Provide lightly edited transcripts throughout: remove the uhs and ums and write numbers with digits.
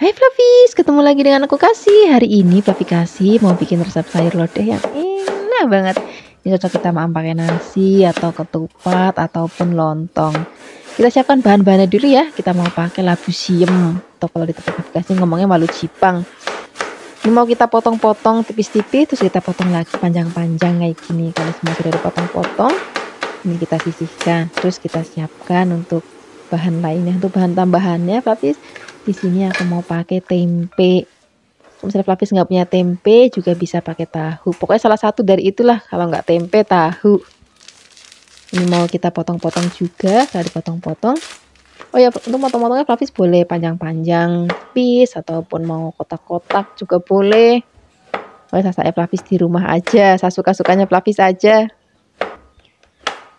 Hai Flavis, ketemu lagi dengan aku Kasih. Hari ini Flavi Kasih mau bikin resep sayur lodeh yang enak banget. Ini cocok kita makan pakai nasi atau ketupat ataupun lontong. Kita siapkan bahan-bahannya dulu ya. Kita mau pakai labu siam atau kalau di tempat Flavi Kasih ngomongnya malu cipang. Ini mau kita potong-potong tipis-tipis, terus kita potong lagi panjang-panjang kayak gini. Kalau semua sudah dipotong-potong, ini kita sisihkan. Terus kita siapkan untuk bahan lainnya. Untuk bahan tambahannya Flavis, di sini aku mau pakai tempe. Kalau misalnya Flavis nggak punya tempe juga bisa pakai tahu. Pokoknya salah satu dari itulah, kalau nggak tempe tahu. Ini mau kita potong-potong juga. Setelah dipotong-potong, oh ya, untuk potong-potongnya Flavis boleh panjang-panjang tipis ataupun mau kotak-kotak juga boleh. Saya Flavis di rumah aja, saya suka-sukanya Flavis aja.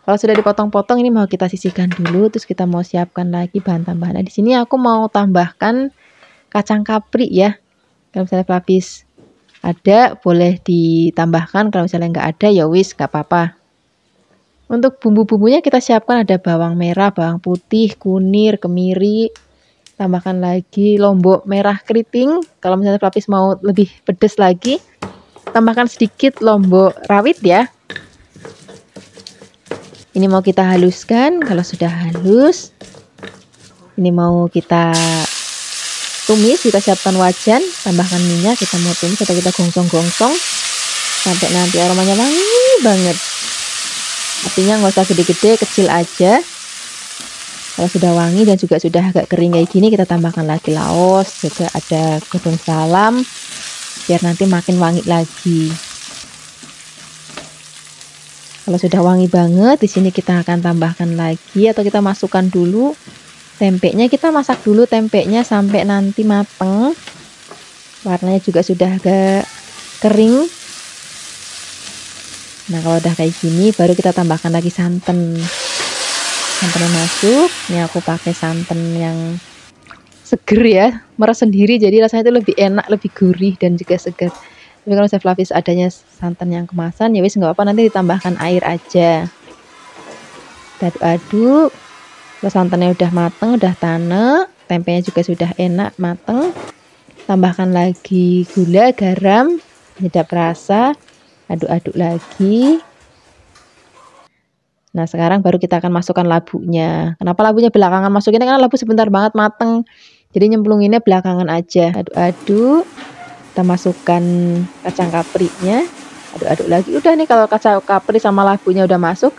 Kalau sudah dipotong-potong, ini mau kita sisihkan dulu, terus kita mau siapkan lagi bahan tambahannya. Di sini aku mau tambahkan kacang kapri ya. Kalau misalnya Flavis ada, boleh ditambahkan. Kalau misalnya nggak ada, ya wis, nggak apa-apa. Untuk bumbu-bumbunya kita siapkan ada bawang merah, bawang putih, kunir, kemiri. Tambahkan lagi lombok merah keriting. Kalau misalnya Flavis mau lebih pedas lagi, tambahkan sedikit lombok rawit ya. Ini mau kita haluskan. Kalau sudah halus, ini mau kita tumis. Kita siapkan wajan, tambahkan minyak, kita mau tumis atau kita gongsong-gongsong sampai nanti aromanya wangi banget. Artinya nggak usah gede-gede, kecil aja. Kalau sudah wangi dan juga sudah agak kering kayak gini, kita tambahkan lagi laos, juga ada godong salam biar nanti makin wangi lagi. Kalau sudah wangi banget, di sini kita akan tambahkan lagi atau kita masukkan dulu tempenya. Kita masak dulu tempenya sampai nanti mateng. Warnanya juga sudah agak kering. Nah, kalau udah kayak gini, baru kita tambahkan lagi santan. Santannya masuk. Ini aku pakai santan yang seger ya, meres sendiri, jadi rasanya itu lebih enak, lebih gurih dan juga segar. Tapi kalau saya Flavis adanya santan yang kemasan, ya wis nggak apa, nanti ditambahkan air aja. Kita aduk-aduk. Kalau santannya udah mateng, udah tanek, tempenya juga sudah enak mateng. Tambahkan lagi gula, garam, penyedap rasa. Aduk-aduk lagi. Nah, sekarang baru kita akan masukkan labunya. Kenapa labunya belakangan masukinnya? Karena labu sebentar banget mateng. Jadi nyemplunginnya belakangan aja. Aduk-aduk. Kita masukkan kacang kaprinya, aduk-aduk lagi. Udah nih, kalau kacang kapri sama labunya udah masuk,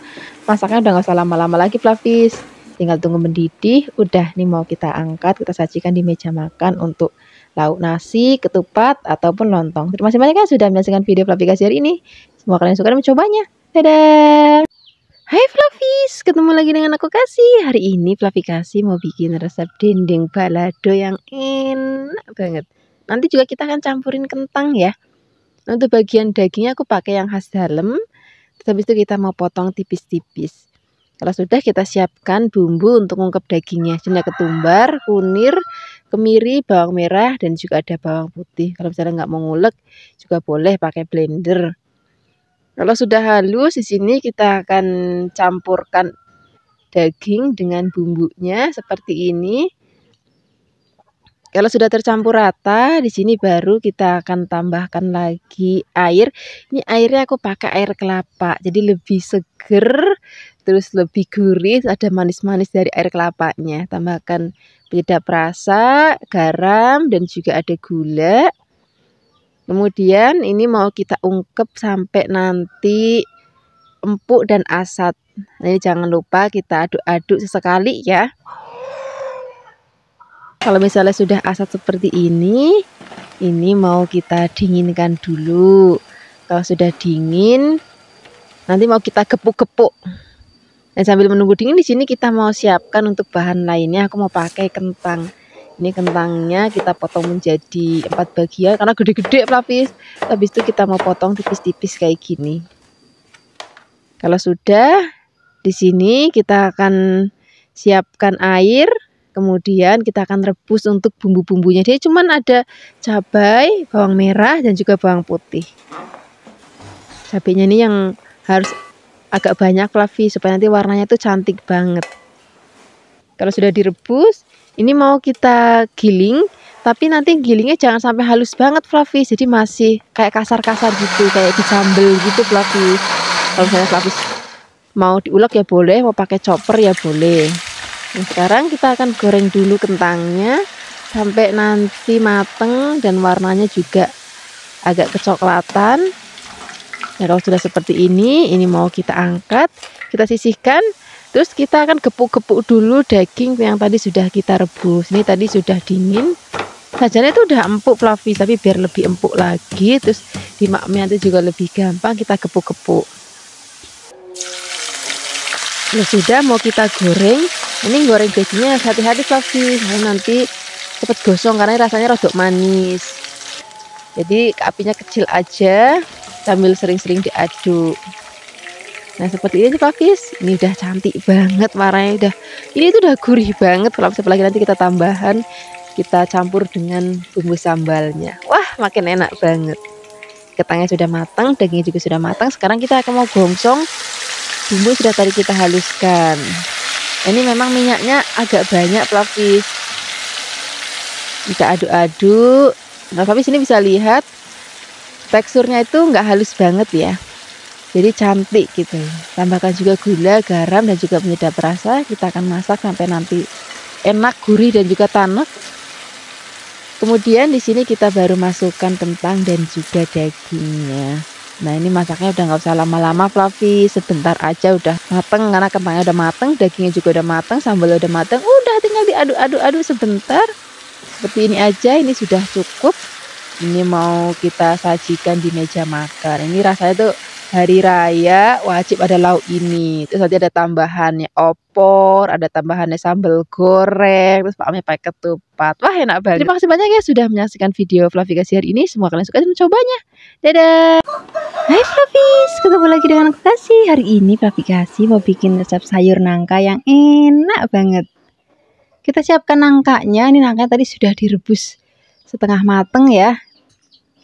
masaknya udah nggak usah lama-lama lagi Flavis, tinggal tunggu mendidih. Udah nih, mau kita angkat, kita sajikan di meja makan untuk lauk nasi, ketupat ataupun lontong. Terima kasih banyak ya sudah menyaksikan video Flavi Kasih hari ini. Semoga kalian suka dan mencobanya. Dadah. Hai Flavis, ketemu lagi dengan aku Kasih. Hari ini Flavi Kasih mau bikin resep dendeng balado yang enak banget. Nanti juga kita akan campurin kentang ya. Untuk bagian dagingnya aku pakai yang khas dalam. Terus habis itu kita mau potong tipis-tipis. Kalau sudah, kita siapkan bumbu untuk ngungkep dagingnya. Ada ketumbar, kunir, kemiri, bawang merah, dan juga ada bawang putih. Kalau misalnya nggak mau ngulek, juga boleh pakai blender. Kalau sudah halus, di sini kita akan campurkan daging dengan bumbunya seperti ini. Kalau sudah tercampur rata, di sini baru kita akan tambahkan lagi air. Ini airnya aku pakai air kelapa, jadi lebih seger, terus lebih gurih, ada manis-manis dari air kelapanya. Tambahkan penyedap rasa, garam, dan juga ada gula. Kemudian ini mau kita ungkep sampai nanti empuk dan asat. Nah, ini jangan lupa kita aduk-aduk sesekali ya. Kalau misalnya sudah asat seperti ini mau kita dinginkan dulu. Kalau sudah dingin, nanti mau kita gepuk-gepuk. Dan sambil menunggu dingin, di sini kita mau siapkan untuk bahan lainnya. Aku mau pakai kentang. Ini kentangnya kita potong menjadi 4 bagian karena gede-gede Flavis. Habis itu kita mau potong tipis-tipis kayak gini. Kalau sudah, di sini kita akan siapkan air. Kemudian kita akan rebus untuk bumbu-bumbunya. Dia cuman ada cabai, bawang merah, dan juga bawang putih. Cabainya ini yang harus agak banyak Flavi, supaya nanti warnanya tuh cantik banget. Kalau sudah direbus, ini mau kita giling Tapi nanti gilingnya jangan sampai halus banget Flavis. Jadi masih kayak kasar-kasar gitu, kayak di sambel gitu Flavis. Kalau misalnya Flavis mau diulek ya boleh, mau pakai chopper ya boleh. Nah, sekarang kita akan goreng dulu kentangnya sampai nanti mateng dan warnanya juga agak kecoklatan. Nah, kalau sudah seperti ini mau kita angkat, kita sisihkan. Terus kita akan gepuk-gepuk dulu daging yang tadi sudah kita rebus. Ini tadi sudah dingin. Sajanya itu udah empuk Flavis, tapi biar lebih empuk lagi, terus dimakmi nanti juga lebih gampang, kita gepuk-gepuk. Nah, sudah mau kita goreng. Ini goreng dagingnya hati-hati Flavis, nanti cepet gosong karena rasanya rodok manis. Jadi apinya kecil aja sambil sering-sering diaduk. Nah, seperti ini Flavis. Ini udah cantik banget warnanya, udah. Ini tuh udah gurih banget Flavis, apalagi nanti kita tambahan, kita campur dengan bumbu sambalnya. Wah, makin enak banget. Kentangnya sudah matang, dagingnya juga sudah matang. Sekarang kita akan mau gongsong. Bumbu sudah tadi kita haluskan. Ini memang minyaknya agak banyak Flavis. Kita aduk-aduk. Nah, Flavis ini bisa lihat teksturnya itu nggak halus banget ya. Jadi cantik gitu. Tambahkan juga gula, garam, dan juga penyedap rasa. Kita akan masak sampai nanti enak, gurih, dan juga tanek. Kemudian di sini kita baru masukkan kentang dan juga dagingnya. Nah, ini masaknya udah nggak usah lama-lama Flavis, sebentar aja udah mateng karena kentangnya udah mateng, dagingnya juga udah mateng, sambalnya udah mateng. Udah tinggal diaduk-aduk sebentar. Seperti ini aja, ini sudah cukup. Ini mau kita sajikan di meja makan. Ini rasanya tuh hari raya wajib ada lauk ini. Terus nanti ada tambahannya opor, ada tambahannya sambal goreng, terus paknya pakai ketupat. Wah, enak banget. Terima kasih banyak ya sudah menyaksikan video Flavi Kasih hari ini. Semoga kalian suka dan mencobanya. Dadah. Hai Flavis, ketemu lagi dengan aku Kasih. Hari ini Flavi Kasih mau bikin resep sayur nangka yang enak banget. Kita siapkan nangkanya. Ini nangkanya tadi sudah direbus setengah mateng ya.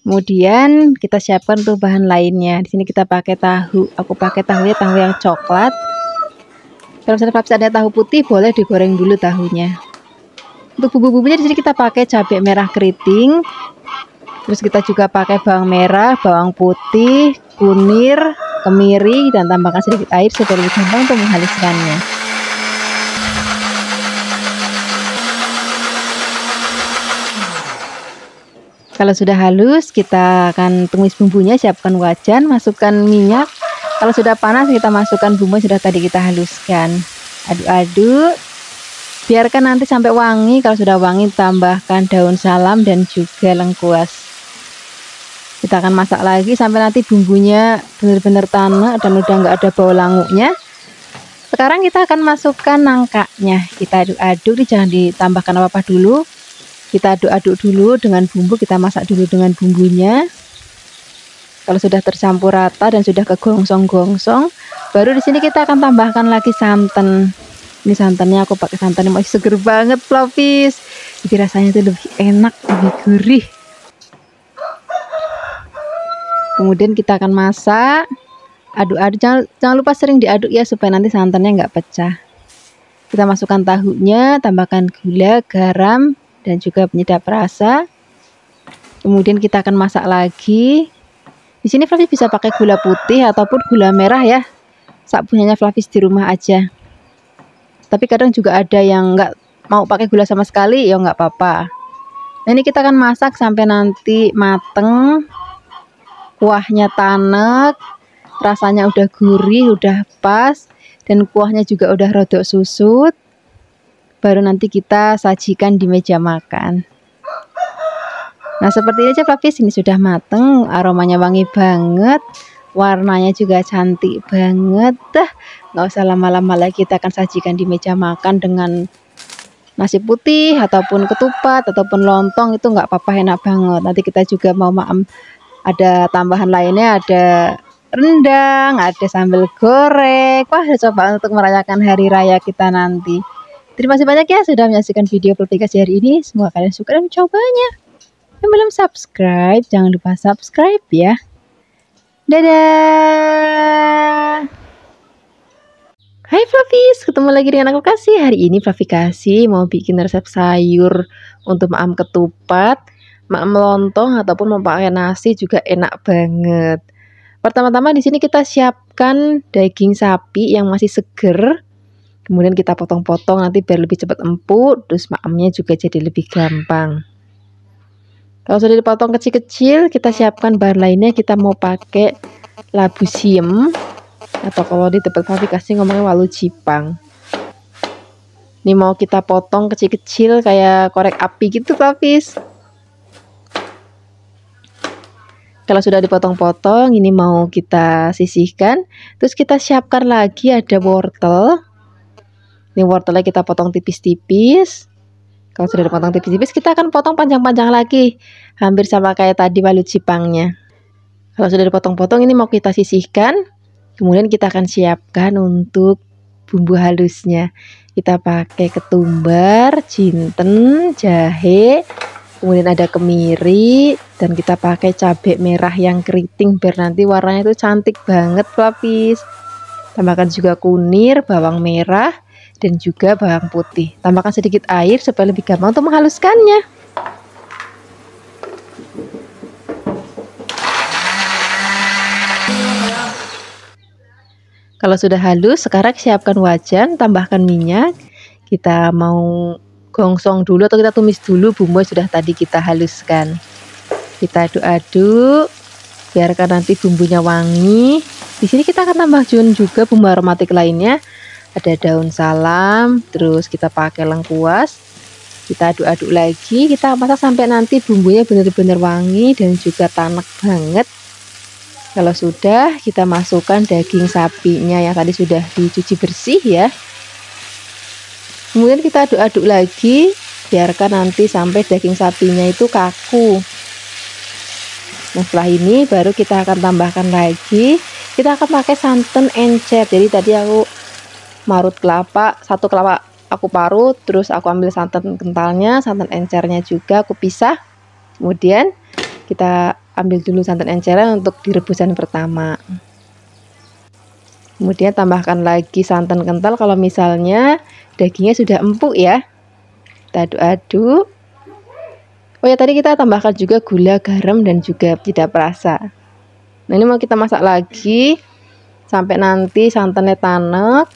Kemudian kita siapkan untuk bahan lainnya. Di sini kita pakai tahu. Aku pakai tahunya tahu yang coklat. Kalau misalnya Flavis ada tahu putih, boleh digoreng dulu tahunya. Untuk bumbu-bumbunya di sini kita pakai cabai merah keriting. Terus kita juga pakai bawang merah, bawang putih, kunir, kemiri, dan tambahkan sedikit air supaya lebih gampang untuk menghaluskannya. Kalau sudah halus, kita akan tumis bumbunya, siapkan wajan, masukkan minyak. Kalau sudah panas, kita masukkan bumbu yang sudah tadi kita haluskan. Aduk-aduk, biarkan nanti sampai wangi. Kalau sudah wangi, tambahkan daun salam dan juga lengkuas. Kita akan masak lagi sampai nanti bumbunya benar-benar tanek dan udah nggak ada bau languknya. Sekarang kita akan masukkan nangkanya. Kita aduk-aduk, jangan ditambahkan apa-apa dulu. Kita aduk-aduk dulu dengan bumbu, kita masak dulu dengan bumbunya. Kalau sudah tercampur rata dan sudah kegongsong-gongsong, baru di sini kita akan tambahkan lagi santan. Ini santannya aku pakai santan yang masih seger banget Flavis. Jadi rasanya itu lebih enak, lebih gurih. Kemudian kita akan masak, aduk-aduk. Jangan lupa sering diaduk ya supaya nanti santannya nggak pecah. Kita masukkan tahunya, tambahkan gula, garam, dan juga penyedap rasa. Kemudian kita akan masak lagi. Di sini Flavis bisa pakai gula putih ataupun gula merah ya. Sak punyanya Flavis di rumah aja. Tapi kadang juga ada yang nggak mau pakai gula sama sekali, ya nggak apa-apa. Nah, ini kita akan masak sampai nanti mateng. Kuahnya tanek, rasanya udah gurih, udah pas, dan kuahnya juga udah rodok susut. Baru nanti kita sajikan di meja makan. Nah, seperti ini aja Flavis, ini sudah mateng, aromanya wangi banget, warnanya juga cantik banget. Dah, nggak usah lama-lama lagi, kita akan sajikan di meja makan dengan nasi putih ataupun ketupat ataupun lontong, itu nggak apa-apa, enak banget. Nanti kita juga mau ada tambahan lainnya, ada rendang, ada sambal goreng. Wah, coba untuk merayakan hari raya kita nanti. Terima kasih banyak ya sudah menyaksikan video Flavi Kasih hari ini. Semoga kalian suka dan mencobanya. Yang belum subscribe, jangan lupa subscribe ya. Dadah. Hai Flavis, ketemu lagi dengan aku Kasih. Hari ini Flavi Kasih mau bikin resep sayur Untuk maam ketupat, maam lontong ataupun mau pakai nasi juga enak banget. Pertama-tama di sini kita siapkan daging sapi yang masih seger. Kemudian kita potong-potong nanti biar lebih cepat empuk, terus maamnya juga jadi lebih gampang. Kalau sudah dipotong kecil-kecil, kita siapkan bahan lainnya. Kita mau pakai labu siem, atau kalau di tempat fabrikasi ngomongnya walu jipang. Ini mau kita potong kecil-kecil kayak korek api gitu, Flavis. Kalau sudah dipotong-potong, ini mau kita sisihkan. Terus kita siapkan lagi ada wortel. Ini wortelnya kita potong tipis-tipis. Kalau sudah dipotong tipis-tipis, kita akan potong panjang-panjang lagi, hampir sama kayak tadi walu jipangnya. Kalau sudah dipotong-potong, ini mau kita sisihkan. Kemudian kita akan siapkan untuk bumbu halusnya. Kita pakai ketumbar, jinten, jahe, kemudian ada kemiri, dan kita pakai cabai merah yang keriting biar nanti warnanya itu cantik banget, Flavis. Tambahkan juga kunir, bawang merah, dan juga bawang putih. Tambahkan sedikit air supaya lebih gampang untuk menghaluskannya. Kalau sudah halus, sekarang siapkan wajan, tambahkan minyak. Kita mau gongsong dulu atau kita tumis dulu bumbu yang sudah tadi kita haluskan. Kita aduk-aduk, biarkan nanti bumbunya wangi. Di sini kita akan tambah juga bumbu aromatik lainnya. Ada daun salam, terus kita pakai lengkuas. Kita aduk-aduk lagi, kita masak sampai nanti bumbunya benar-benar wangi dan juga tanek banget. Kalau sudah, kita masukkan daging sapinya yang tadi sudah dicuci bersih ya. Kemudian kita aduk-aduk lagi, biarkan nanti sampai daging sapinya itu kaku. Nah, setelah ini baru kita akan tambahkan lagi, kita akan pakai santan encer. Jadi tadi aku marut kelapa, satu kelapa aku parut, terus aku ambil santan kentalnya, santan encernya juga aku pisah. Kemudian kita ambil dulu santan encernya untuk direbusan pertama. Kemudian tambahkan lagi santan kental kalau misalnya dagingnya sudah empuk ya. Kita aduk-aduk. Oh ya, tadi kita tambahkan juga gula, garam, dan juga penyedap rasa. Nah, ini mau kita masak lagi sampai nanti santannya tanek.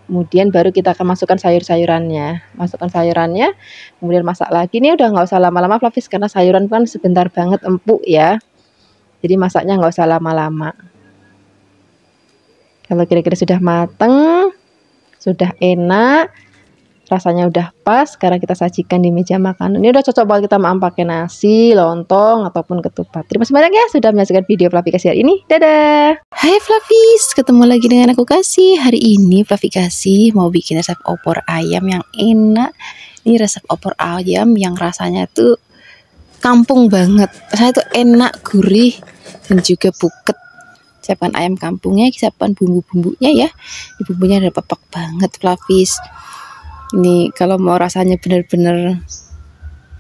Kemudian baru kita akan masukkan sayur-sayurannya. Masukkan sayurannya, kemudian masak lagi. Ini udah nggak usah lama-lama, Flavis, karena sayuran kan sebentar banget empuk ya. Jadi masaknya nggak usah lama-lama. Kalau kira-kira sudah mateng, sudah enak, rasanya udah pas, sekarang kita sajikan di meja makan. Ini udah cocok banget kita makan pakai nasi, lontong, ataupun ketupat. Terima kasih banyak ya sudah menyaksikan video Flavi Kasih hari ini. Dadah! Hai Flavis, ketemu lagi dengan aku Kasih. Hari ini Flavi Kasih mau bikin resep opor ayam yang enak. Ini resep opor ayam yang rasanya tuh kampung banget. Rasanya tuh enak, gurih, dan juga buket. Siapkan ayam kampungnya, siapkan bumbu-bumbunya ya. Ini bumbunya ada pepek banget, Flavis. Ini kalau mau rasanya benar-benar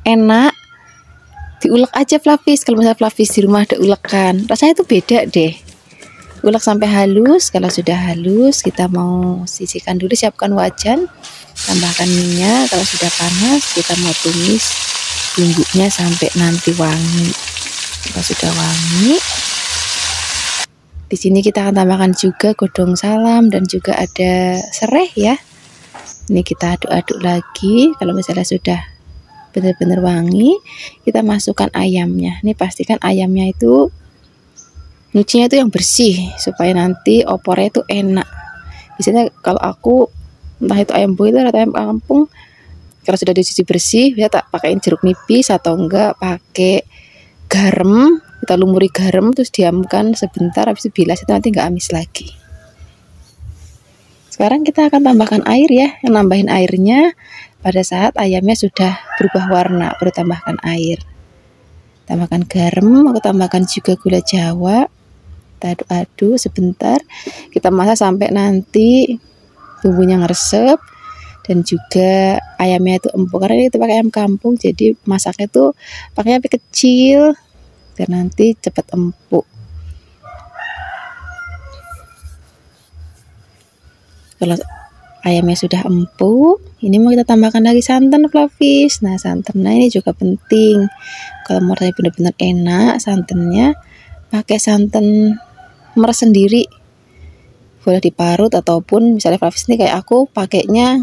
enak, diulek aja, Flavis. Kalau misalnya Flavis di rumah ada ulekan, rasanya itu beda deh. Ulek sampai halus. Kalau sudah halus, kita mau sisihkan dulu, siapkan wajan, tambahkan minyak. Kalau sudah panas, kita mau tumis bumbunya sampai nanti wangi. Kalau sudah wangi, di sini kita akan tambahkan juga godong salam dan juga ada serai ya. Ini kita aduk-aduk lagi. Kalau misalnya sudah benar-benar wangi, kita masukkan ayamnya. Ini pastikan ayamnya itu nyucinya itu yang bersih supaya nanti opornya itu enak. Biasanya kalau aku entah itu ayam boiler atau ayam kampung, kalau sudah dicuci bersih, ya tak pakaiin jeruk nipis atau enggak pakai garam. Kita lumuri garam terus diamkan sebentar, habis itu bilas, itu nanti enggak amis lagi. Sekarang kita akan tambahkan air ya. Yang nambahin airnya pada saat ayamnya sudah berubah warna, baru tambahkan air. Tambahkan garam, aku tambahkan juga gula jawa. Kita aduk-aduk sebentar. Kita masak sampai nanti bumbunya ngeresep dan juga ayamnya itu empuk. Karena kita pakai ayam kampung, jadi masaknya tuh pakai api kecil biar nanti cepat empuk. Kalau ayamnya sudah empuk, ini mau kita tambahkan lagi santan Flavis. Nah, santannya ini juga penting. Kalau mau rasanya benar-benar enak, santannya pakai santan meres sendiri. Boleh diparut ataupun misalnya Flavis ini kayak aku pakainya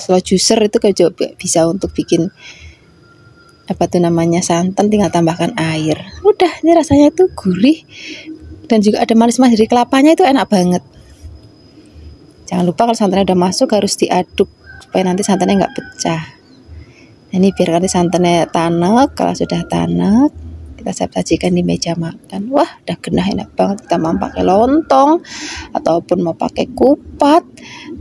slow juicer, itu kayak juga bisa untuk bikin apa tuh namanya santan, tinggal tambahkan air. Udah, ini rasanya tuh gurih dan juga ada manis-manis dari kelapanya, itu enak banget. Jangan lupa kalau santannya udah masuk harus diaduk supaya nanti santannya nggak pecah. Nah, ini biar nanti santannya tanek. Kalau sudah tanek, kita siap sajikan di meja makan. Wah, udah genah, enak banget. Kita mau pakai lontong ataupun mau pakai kupat.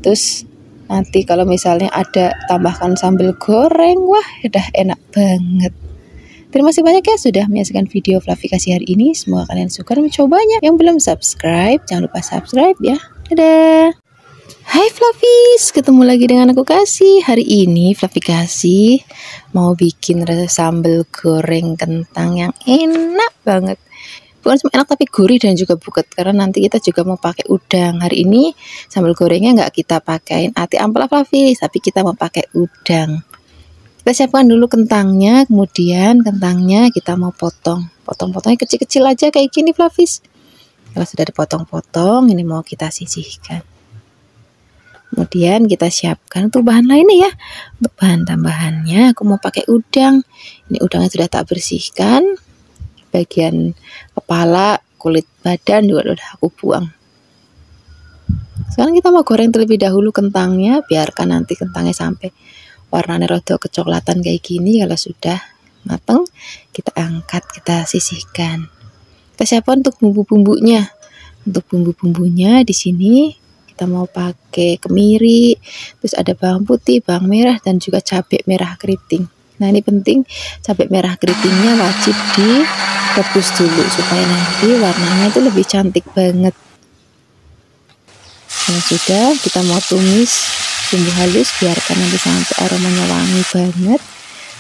Terus nanti kalau misalnya ada tambahkan sambal goreng, wah udah enak banget. Terima kasih banyak ya sudah menyaksikan video Flavikasi hari ini. Semoga kalian suka dan mencobanya. Yang belum subscribe, jangan lupa subscribe ya. Dadah. Hai Flavis, ketemu lagi dengan aku Kasih. Hari ini Flavikasi mau bikin sambal goreng kentang yang enak banget. Bukan cuma enak tapi gurih dan juga buket, karena nanti kita juga mau pakai udang. Hari ini sambal gorengnya nggak kita pakaiin ati ampela Flavis, tapi kita mau pakai udang. Kita siapkan dulu kentangnya, kemudian kentangnya kita mau potong-potongnya kecil-kecil aja kayak gini Flavis. Kalau sudah dipotong-potong, ini mau kita sisihkan. Kemudian kita siapkan untuk bahan lainnya ya. Untuk bahan tambahannya aku mau pakai udang. Ini udangnya sudah tak bersihkan. Bagian kepala, kulit badan juga udah aku buang. Sekarang kita mau goreng terlebih dahulu kentangnya. Biarkan nanti kentangnya sampai warnanya rada kecoklatan kayak gini. Kalau sudah matang, kita angkat, kita sisihkan. Kita siapkan untuk bumbu-bumbunya. Untuk bumbu-bumbunya di sini kita mau pakai kemiri, terus ada bawang putih, bawang merah, dan juga cabai merah keriting. Nah, ini penting, cabai merah keritingnya wajib direbus dulu supaya nanti warnanya itu lebih cantik banget. Nah, sudah, kita mau tumis bumbu halus, biarkan nanti sampai aromanya wangi banget.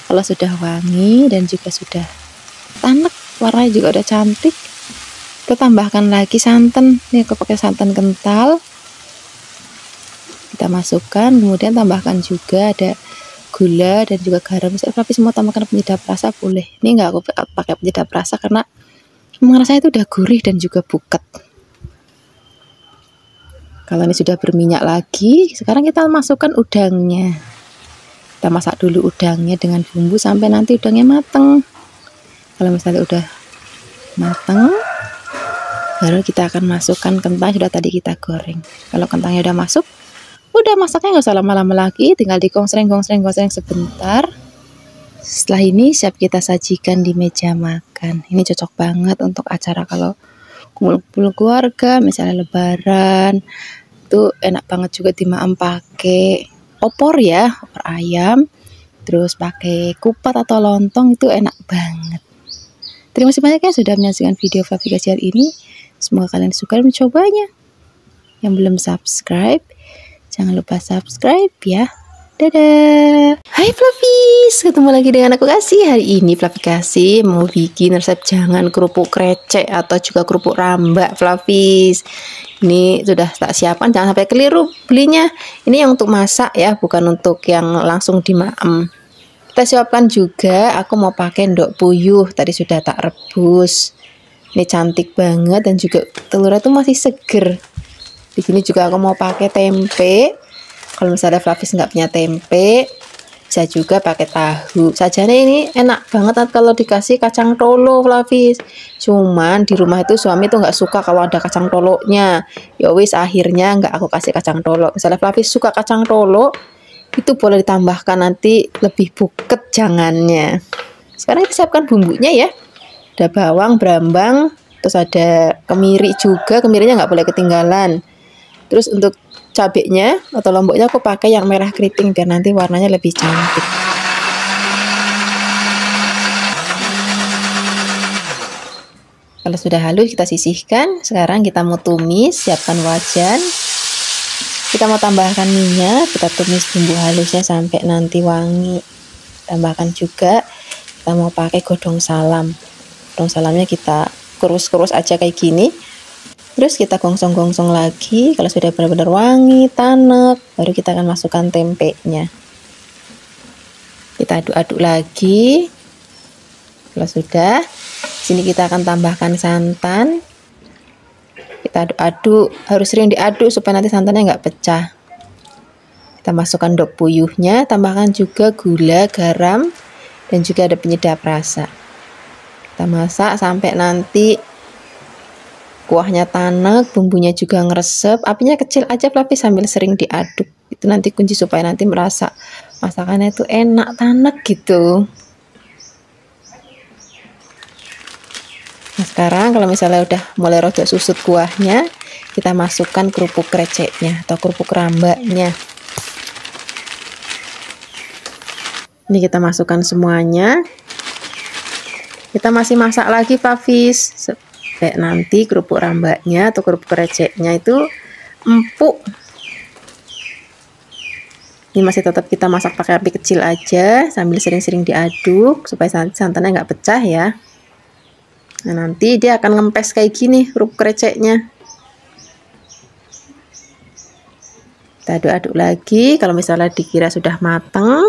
Kalau sudah wangi dan juga sudah tanek, warnanya juga udah cantik, kita tambahkan lagi santan. Ini aku pakai santan kental. Kita masukkan, kemudian tambahkan juga ada gula dan juga garam. Misalnya Flavis mau tambahkan penyedap rasa boleh. Ini nggak aku pakai penyedap rasa karena memang rasanya itu udah gurih dan juga buket. Kalau ini sudah berminyak lagi, sekarang kita masukkan udangnya. Kita masak dulu udangnya dengan bumbu sampai nanti udangnya mateng. Kalau misalnya udah mateng, baru kita akan masukkan kentang sudah tadi kita goreng. Kalau kentangnya udah masuk, udah masaknya nggak usah lama-lama lagi, tinggal digosreng sebentar. Setelah ini siap kita sajikan di meja makan. Ini cocok banget untuk acara kalau kumpul keluarga, misalnya lebaran. Itu enak banget juga dimakan pakai opor ya, opor ayam. Terus pakai kupat atau lontong, itu enak banget. Terima kasih banyak ya sudah menyaksikan video Flavikasi hari ini. Semoga kalian suka dan mencobanya. Yang belum subscribe, jangan lupa subscribe ya. Dadah. Hai Flavis, ketemu lagi dengan aku Kasih. Hari ini Flavikasi mau bikin resep jangan kerupuk krecek atau juga kerupuk rambak Flavis. Ini sudah tak siapkan, jangan sampai keliru belinya. Ini yang untuk masak ya, bukan untuk yang langsung dimaem. Kita siapkan juga, aku mau pakai endok puyuh, tadi sudah tak rebus. Ini cantik banget dan juga telurnya tuh masih seger. Di sini juga aku mau pakai tempe. Kalau misalnya Flavis nggak punya tempe, bisa juga pakai tahu. Sajanya ini enak banget kalau dikasih kacang tolo Flavis. Cuman di rumah itu suami tuh nggak suka kalau ada kacang tolonya. Ya wis, akhirnya nggak aku kasih kacang tolo. Misalnya Flavis suka kacang tolo, itu boleh ditambahkan, nanti lebih buket jangannya. Sekarang kita siapkan bumbunya ya. Ada bawang, brambang, terus ada kemiri juga. Kemirinya nggak boleh ketinggalan. Terus untuk cabenya atau lomboknya aku pakai yang merah keriting biar nanti warnanya lebih cantik. Kalau sudah halus kita sisihkan. Sekarang kita mau tumis, siapkan wajan. Kita mau tambahkan minyak, kita tumis bumbu halusnya sampai nanti wangi. Tambahkan juga, kita mau pakai godong salam. Godong salamnya kita kurus-kurus aja kayak gini. Terus kita gongsong-gongsong lagi. Kalau sudah benar-benar wangi, tanek, baru kita akan masukkan tempenya. Kita aduk-aduk lagi. Kalau sudah, sini kita akan tambahkan santan. Kita aduk-aduk, harus sering diaduk supaya nanti santannya nggak pecah. Kita masukkan dok puyuhnya, tambahkan juga gula, garam, dan juga ada penyedap rasa. Kita masak sampai nanti kuahnya tanek, bumbunya juga ngeresep. Apinya kecil aja tapi sambil sering diaduk. Itu nanti kunci supaya nanti merasa masakannya itu enak, tanek gitu. Nah, sekarang kalau misalnya udah mulai rada susut kuahnya, kita masukkan kerupuk kreceknya atau kerupuk rambaknya. Ini kita masukkan semuanya. Kita masih masak lagi Flavis. Kayak nanti kerupuk rambaknya atau kerupuk kreceknya itu empuk. Ini masih tetap kita masak pakai api kecil aja sambil sering-sering diaduk supaya santannya nggak pecah ya. Nah, nanti dia akan ngempes kayak gini kerupuk kreceknya. Kita aduk-aduk lagi. Kalau misalnya dikira sudah mateng,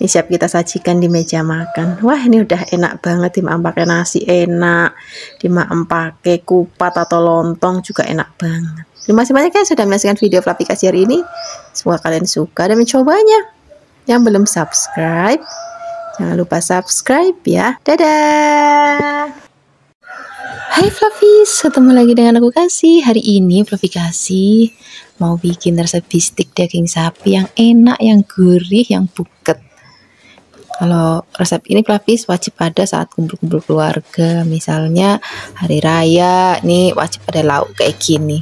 ini siap kita sajikan di meja makan. Wah, ini udah enak banget, dimakan pakai nasi enak, dimakan pakai kupat atau lontong juga enak banget. Terima kasih banyak ya sudah menyaksikan video Flavikasi hari ini. Semoga kalian suka dan mencobanya. Yang belum subscribe, jangan lupa subscribe ya. Dadah. Hai Flavis, ketemu lagi dengan aku Kasih. Hari ini Flavikasi mau bikin resep bistik daging sapi yang enak, yang gurih, yang buket. Kalau resep ini Flavis wajib ada saat kumpul-kumpul keluarga, misalnya hari raya, nih wajib ada lauk kayak gini.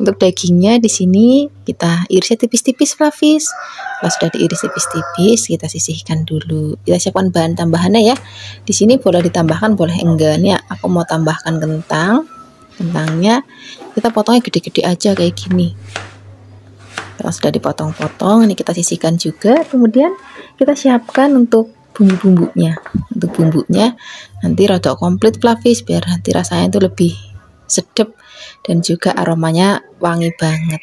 Untuk dagingnya di sini kita irisnya tipis-tipis Flavis. Kalau sudah diiris tipis-tipis, kita sisihkan dulu. Kita siapkan bahan tambahannya ya. Di sini boleh ditambahkan, boleh enggak. Nih aku mau tambahkan kentang. Kentangnya kita potongnya gede-gede aja kayak gini. Kalau sudah dipotong-potong, ini kita sisihkan juga. Kemudian kita siapkan untuk bumbu-bumbunya. Untuk bumbunya nanti rada komplit Flavis biar nanti rasanya itu lebih sedap dan juga aromanya wangi banget.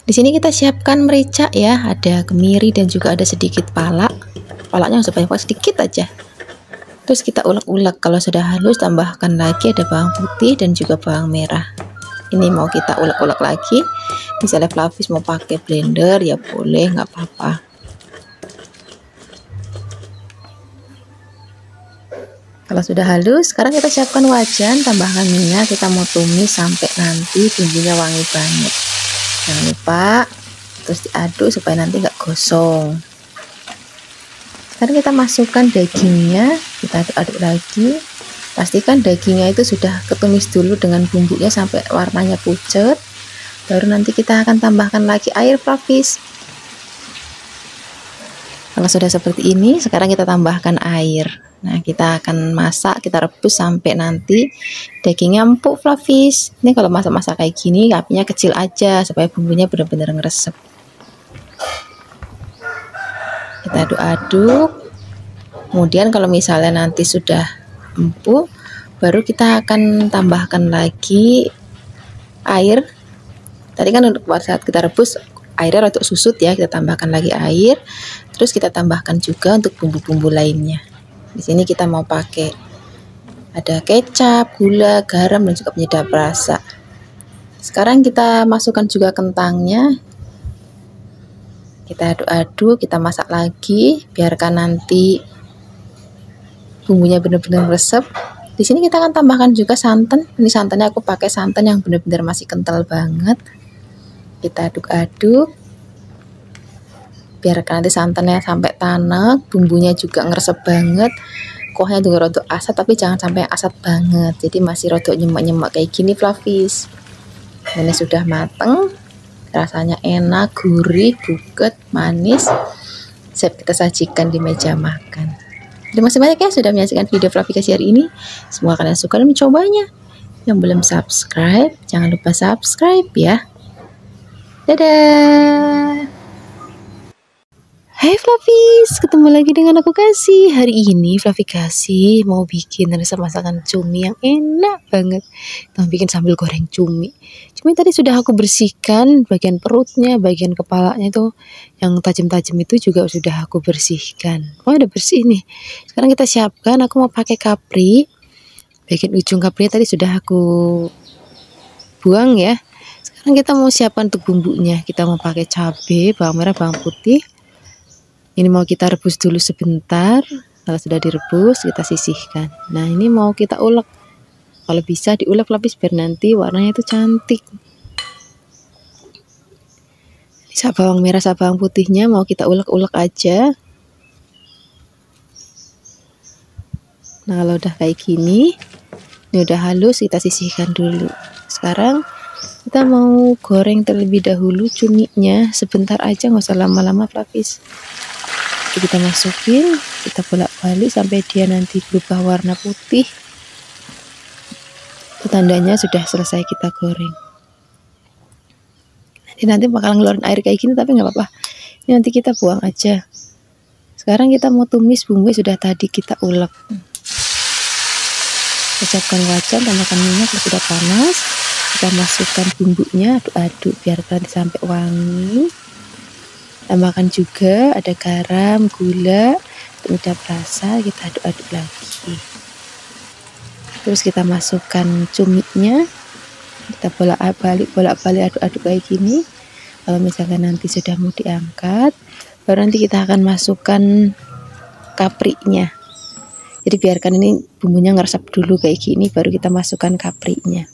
Di sini kita siapkan merica ya, ada kemiri dan juga ada sedikit palak. Palaknya supaya sedikit aja. Terus kita ulek-ulek. Kalau sudah halus, tambahkan lagi ada bawang putih dan juga bawang merah. Ini mau kita ulek-ulek lagi. Misalnya Flavis mau pakai blender ya boleh, nggak apa-apa. Kalau sudah halus, sekarang kita siapkan wajan, tambahkan minyak, kita mau tumis sampai nanti bumbunya wangi banget. Jangan lupa terus diaduk supaya nanti nggak gosong. Sekarang kita masukkan dagingnya, kita aduk-aduk lagi. Pastikan dagingnya itu sudah ketumis dulu dengan bumbunya sampai warnanya pucat. Baru nanti kita akan tambahkan lagi air Flavis. Kalau sudah seperti ini, sekarang kita tambahkan air. Nah, kita akan masak, kita rebus sampai nanti dagingnya empuk Flavis. Ini kalau masak-masak kayak gini, apinya kecil aja supaya bumbunya benar-benar ngeresep. Kita aduk-aduk. Kemudian kalau misalnya nanti sudah empuk, baru kita akan tambahkan lagi air. Tadi kan untuk saat kita rebus airnya rada susut ya, kita tambahkan lagi air. Terus kita tambahkan juga untuk bumbu-bumbu lainnya. Di sini kita mau pakai ada kecap, gula, garam dan juga penyedap rasa. Sekarang kita masukkan juga kentangnya. Kita aduk-aduk, kita masak lagi, biarkan nanti bumbunya benar-benar resep. Di sini kita akan tambahkan juga santan. Ini santannya aku pakai santan yang benar-benar masih kental banget. Kita aduk-aduk. Biarkan nanti santannya sampai tanek, bumbunya juga ngeresep banget. Kuahnya juga rada asat tapi jangan sampai asat banget. Jadi masih rada nyemek-nyemek kayak gini Flavis. Ini sudah mateng. Rasanya enak, gurih, buket, manis. Siap kita sajikan di meja makan. Terima kasih banyak ya sudah menyaksikan video Flavikasi hari ini. Semoga kalian suka dan mencobanya. Yang belum subscribe, jangan lupa subscribe ya. Dadah. Hai Flavis, ketemu lagi dengan aku Kasih. Hari ini Flavi Kasih mau bikin resep masakan cumi yang enak banget. Kita mau bikin sambil goreng cumi. Cumi tadi sudah aku bersihkan bagian perutnya, bagian kepalanya itu yang tajam-tajam itu juga sudah aku bersihkan. Oh, udah bersih nih. Sekarang kita siapkan, aku mau pakai kapri. Bagian ujung kaprinya tadi sudah aku buang ya. Sekarang kita mau siapkan untuk bumbunya. Kita mau pakai cabai, bawang merah, bawang putih. Ini mau kita rebus dulu sebentar. Kalau sudah direbus, kita sisihkan. Nah, ini mau kita ulek. Kalau bisa diulek lapis biar nanti warnanya itu cantik. Ini bawang merah, bawang putihnya mau kita ulek-ulek aja. Nah, kalau udah kayak gini, ini udah halus, kita sisihkan dulu. Sekarang kita mau goreng terlebih dahulu cuminya. Sebentar aja, nggak usah lama-lama lapis. Kita masukin, kita bolak-balik sampai dia nanti berubah warna putih. Itu tandanya sudah selesai kita goreng. Nanti bakalan ngeluarin air kayak gini, tapi nggak apa-apa. Ini nanti kita buang aja. Sekarang kita mau tumis bumbu sudah tadi kita ulek. Siapkan wajan, tambahkan minyak kalau sudah panas. Kita masukkan bumbunya, aduk-aduk biar nanti sampai wangi. Tambahkan juga ada garam, gula, penyedap rasa, kita aduk-aduk lagi. Terus kita masukkan cuminya, kita bolak-balik aduk-aduk kayak gini. Kalau misalkan nanti sudah mau diangkat, baru nanti kita akan masukkan kaprinya. Jadi biarkan ini bumbunya ngeresap dulu kayak gini, baru kita masukkan kaprinya.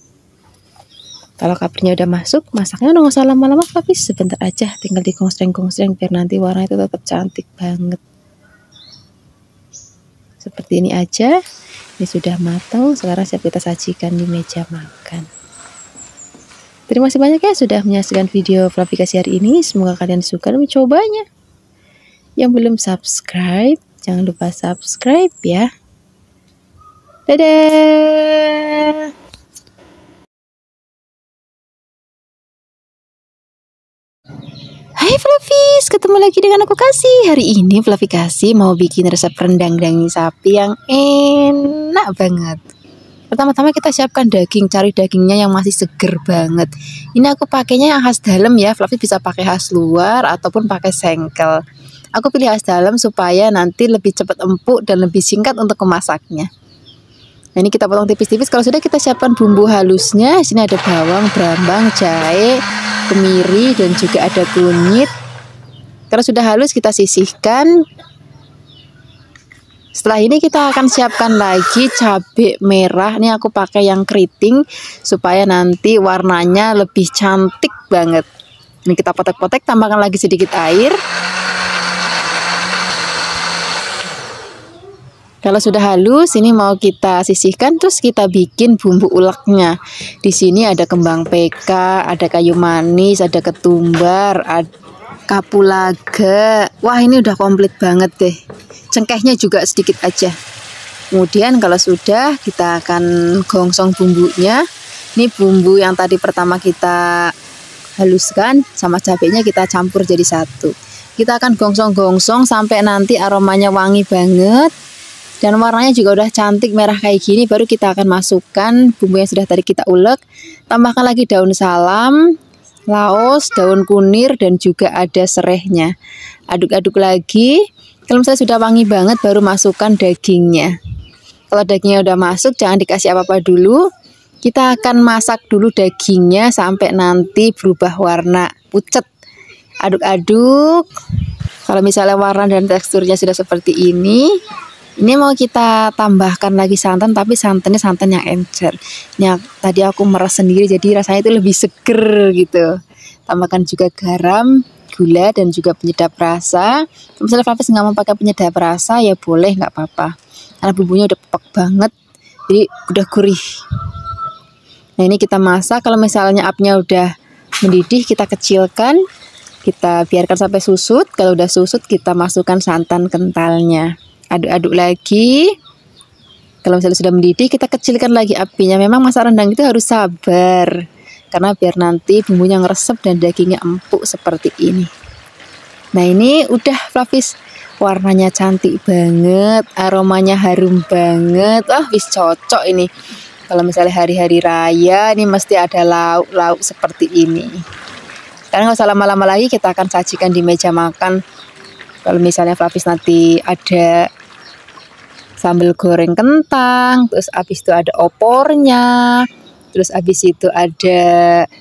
Kalau kaprinya udah masuk, masaknya udah nggak usah lama-lama, habis sebentar aja, tinggal digosreng-gosreng biar nanti warna itu tetap cantik banget. Seperti ini aja. Ini sudah matang, sekarang siap kita sajikan di meja makan. Terima kasih banyak ya sudah menyaksikan video Flavi Kasih hari ini. Semoga kalian suka dan mencobanya. Yang belum subscribe, jangan lupa subscribe ya. Dadah! Hai Flavis, ketemu lagi dengan aku Kasih. Hari ini Flavi Kasih mau bikin resep rendang daging sapi yang enak banget. Pertama-tama kita siapkan daging, cari dagingnya yang masih seger banget. Ini aku pakainya yang khas dalam ya, Flavi bisa pakai khas luar ataupun pakai sengkel. Aku pilih khas dalam supaya nanti lebih cepat empuk dan lebih singkat untuk memasaknya. Nah, ini kita potong tipis-tipis. Kalau sudah kita siapkan bumbu halusnya. Di sini ada bawang, brambang, jahe, kemiri, dan juga ada kunyit. Kalau sudah halus kita sisihkan. Setelah ini kita akan siapkan lagi cabai merah. Ini aku pakai yang keriting supaya nanti warnanya lebih cantik banget. Ini kita potek-potek, tambahkan lagi sedikit air. Kalau sudah halus, ini mau kita sisihkan, terus kita bikin bumbu uleknya. Di sini ada kembang PK, ada kayu manis, ada ketumbar, ada kapulaga. Wah, ini udah komplit banget deh. Cengkehnya juga sedikit aja. Kemudian kalau sudah, kita akan gongsong bumbunya. Ini bumbu yang tadi pertama kita haluskan sama cabenya kita campur jadi satu. Kita akan gongsong-gongsong sampai nanti aromanya wangi banget. Dan warnanya juga udah cantik merah kayak gini, baru kita akan masukkan bumbu yang sudah tadi kita ulek. Tambahkan lagi daun salam, laos, daun kunir, dan juga ada serehnya. Aduk-aduk lagi. Kalau misalnya sudah wangi banget, baru masukkan dagingnya. Kalau dagingnya udah masuk, jangan dikasih apa-apa dulu. Kita akan masak dulu dagingnya sampai nanti berubah warna pucat. Aduk-aduk. Kalau misalnya warna dan teksturnya sudah seperti ini mau kita tambahkan lagi santan, tapi santannya santan yang encer. Yang tadi aku meres sendiri, jadi rasanya itu lebih seger gitu. Tambahkan juga garam, gula, dan juga penyedap rasa. Misalnya Flavis nggak mau pakai penyedap rasa, ya boleh, nggak apa-apa. Karena bumbunya udah pepek banget, jadi udah gurih. Nah, ini kita masak. Kalau misalnya apinya udah mendidih, kita kecilkan. Kita biarkan sampai susut. Kalau udah susut, kita masukkan santan kentalnya. Aduk-aduk lagi. Kalau misalnya sudah mendidih, kita kecilkan lagi apinya. Memang masak rendang itu harus sabar, karena biar nanti bumbunya ngeresep dan dagingnya empuk seperti ini. Nah ini udah Flavis, warnanya cantik banget, aromanya harum banget. Wah wis cocok ini. Kalau misalnya hari-hari raya ini mesti ada lauk-lauk seperti ini. Sekarang nggak usah lama-lama lagi, kita akan sajikan di meja makan. Kalau misalnya Flavis nanti ada sambal goreng kentang, terus habis itu ada opornya, terus habis itu ada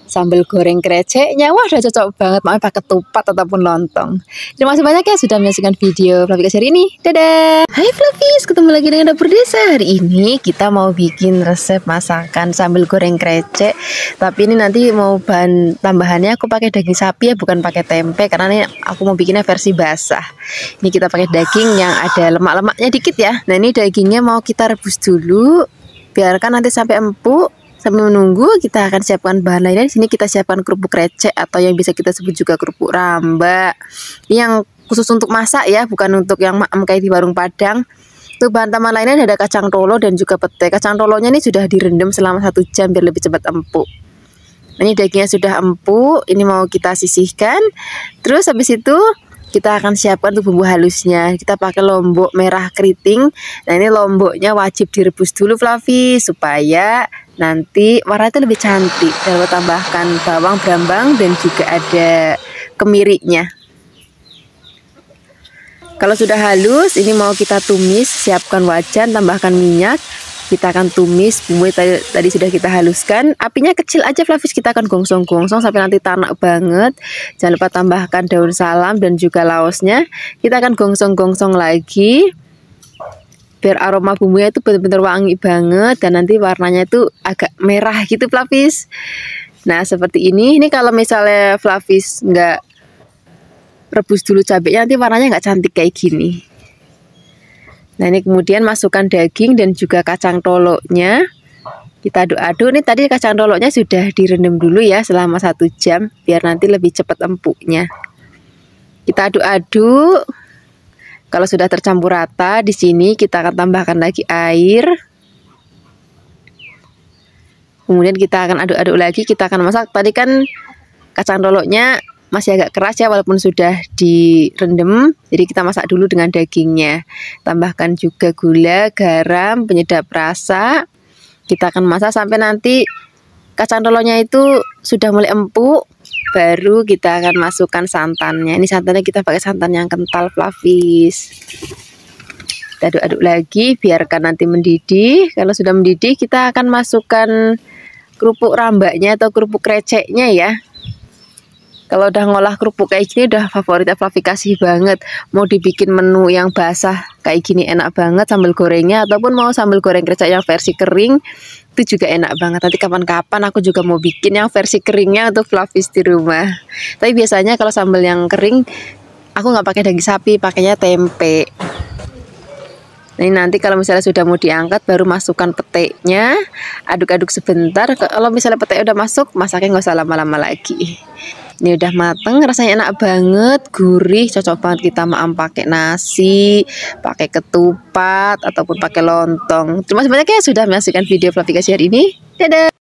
sambal goreng kreceknya. Wah udah cocok banget, mau pakai ketupat ataupun lontong. Terima kasih banyak ya sudah menyaksikan video Flavis hari ini. Dadah. Hai Flavis, ketemu lagi dengan Dapur Desa. Hari ini kita mau bikin resep masakan sambal goreng krecek. Tapi ini nanti mau bahan tambahannya aku pakai daging sapi ya, bukan pakai tempe, karena ini aku mau bikinnya versi basah. Ini kita pakai daging yang ada lemak-lemaknya dikit ya. Nah ini dagingnya mau kita rebus dulu, biarkan nanti sampai empuk. Sambil menunggu kita akan siapkan bahan lainnya. Di sini kita siapkan kerupuk krecek atau yang bisa kita sebut juga kerupuk ramba. Ini yang khusus untuk masak ya, bukan untuk yang maem kayak di warung Padang. Untuk bahan tambahan lainnya ada kacang tolo dan juga pete. Kacang tolonya ini sudah direndam selama 1 jam biar lebih cepat empuk. Nah, ini dagingnya sudah empuk, ini mau kita sisihkan. Terus habis itu kita akan siapkan untuk bumbu halusnya. Kita pakai lombok merah keriting. Nah ini lomboknya wajib direbus dulu Flavis, supaya nanti warna itu lebih cantik. Dan kita tambahkan bawang brambang dan juga ada kemirinya. Kalau sudah halus, ini mau kita tumis. Siapkan wajan, tambahkan minyak. Kita akan tumis bumbu tadi sudah kita haluskan. Apinya kecil aja Flavis, kita akan gongsong-gongsong sampai nanti tanak banget. Jangan lupa tambahkan daun salam dan juga laosnya. Kita akan gongsong-gongsong lagi biar aroma bumbunya itu benar-benar wangi banget dan nanti warnanya itu agak merah gitu Flavis. Nah seperti ini. Ini kalau misalnya Flavis nggak rebus dulu cabenya, nanti warnanya nggak cantik kayak gini. Nah ini kemudian masukkan daging dan juga kacang toloknya. Kita aduk-aduk. Ini tadi kacang toloknya sudah direndam dulu ya selama 1 jam biar nanti lebih cepat empuknya. Kita aduk-aduk. Kalau sudah tercampur rata, di sini kita akan tambahkan lagi air. Kemudian kita akan aduk-aduk lagi. Kita akan masak. Tadi kan kacang toloknya masih agak keras ya walaupun sudah direndam. Jadi kita masak dulu dengan dagingnya. Tambahkan juga gula, garam, penyedap rasa. Kita akan masak sampai nanti kacang toloknya itu sudah mulai empuk. Baru kita akan masukkan santannya. Ini santannya kita pakai santan yang kental Flavis. Kita aduk-aduk lagi, biarkan nanti mendidih. Kalau sudah mendidih kita akan masukkan kerupuk rambaknya atau kerupuk kreceknya ya. Kalau udah ngolah kerupuk kayak gini udah favorit Flavis kasih banget. Mau dibikin menu yang basah kayak gini enak banget sambal gorengnya, ataupun mau sambal goreng krecek yang versi kering itu juga enak banget. Nanti kapan-kapan aku juga mau bikin yang versi keringnya untuk Flavis di rumah. Tapi biasanya kalau sambal yang kering aku nggak pakai daging sapi, pakainya tempe. Nah, ini nanti kalau misalnya sudah mau diangkat baru masukkan petenya, aduk-aduk sebentar. Kalau misalnya petenya udah masuk, masaknya nggak usah lama-lama lagi. Ini udah mateng, rasanya enak banget, gurih, cocok banget kita maam pakai nasi, pakai ketupat ataupun pakai lontong. Terima kasih banyak ya sudah menyaksikan video Flavis hari ini. Dadah.